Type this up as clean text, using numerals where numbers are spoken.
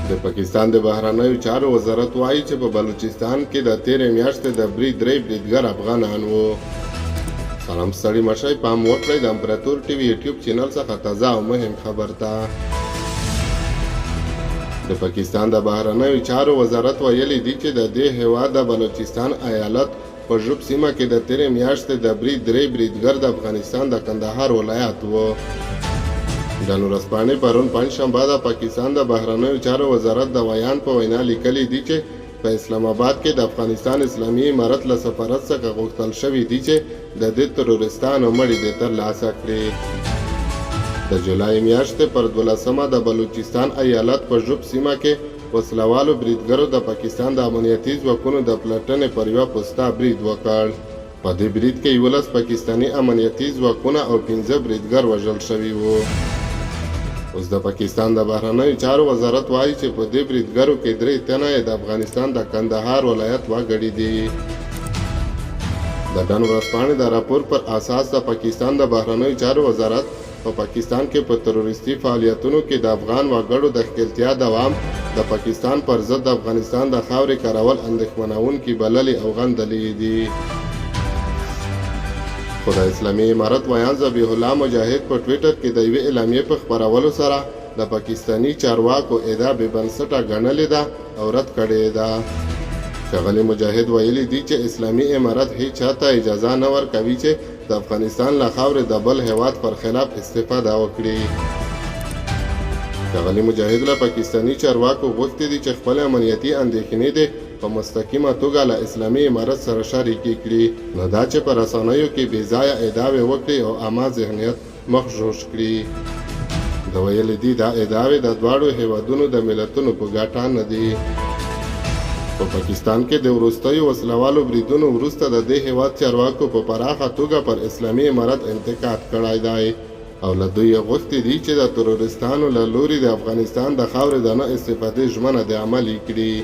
د پاکستان د بهرنیو چارو وزارت وایي چې په بلوچستان کې د تیرې میاشتې د درې بریدګر افغانان وو. سلام ستړي مشئ، پام وکړئ د امپراتور ټي وي یوټیوب چینل څخه تازه او مهم خبر ته. د پاکستان د بهرنیو چارو وزارت ویلي دی چې د دې هیواد د بلوچستان ایالت په ژوب سیمه کې د تیرې میاشتې د درې بریدګر د افغانستان د کندهار ولایت وو. د نورسپانې پرون پنجشنبه د پاکستان د بهرنیو چارو وزارت د ویان په وینا لیکلي دي چې په اسلام آباد کې د افغانستان اسلامي امارت له سفارت څخه غوښتل شوي دي چې د دې ترورستانو مړي دې ترلاسه کړي. د جولای میاشتې پر 12مه د بلوچستان ایالت په ژوب سیمه کې وسلوالو بریدګرو د پاکستان د امنیتي ځواکونو د پلټنې پر یوه پوسته برید وکړ. په دې برید کې 11 پاکستاني امنیتي ځواکونه او 15 بریدګر وژل شوي وو. اوس د پاکستان د بهرنیو چارو وزارت وایي چې په دې بریدګرو کې 3 تنه د افغانستان د کندهار ولایت وګړي دي. د نن ورځپاڼې د راپور پر اساس د پاکستان د بهرنیو چارو وزارت په پاکستان کې په تروریستي فعالیتونو کې د افغان وګړو د ښکېلتیا دوام د پاکستان پر ضد د افغانستان د خاورې کارول اندېښمنونکي بللي او غندلي دي. خو د اسلامي امارت ویان ذبیح الله مجاهد په ټویټر کې د یوې اعلامیې په خپرولو سره د پاکستاني چارواکو ادعا بې بنسټه ګڼلې ده او رد کړې ده. ښاغلي مجاهد ویلي دي چې اسلامي امارت هیڅ چاته اجازه نه ورکوي چې د افغانستان له خاورې د بل هیواد پر خلاف استفاده وکړي. ښاغلي مجاهد له پاکستاني چارواکو غوښتي دي چې خپل امنیتي اندېښنې دي په مستقیمه توګه له اسلامي امارت سره شریکې کړي، نه دا چې په رسنیو کې بې ځایه ادعاوې وکړي او عامه ذهنیت مغشوش کړي. د ویلي دي دا ادعاوې د دواړو هیوادونو د ملتونو په ګټه نه دي. په پاکستان کې د وروستیو وسلوالو بریدونو وروسته د دې هیواد چارواکو په پراخه توګه پر اسلامي امارت انتقاد کړی دی او له دوی غوښتي دي چې د ترورستانو له لوري د افغانستان د خاورې د نه استفادې ژمنه د عملي کړي.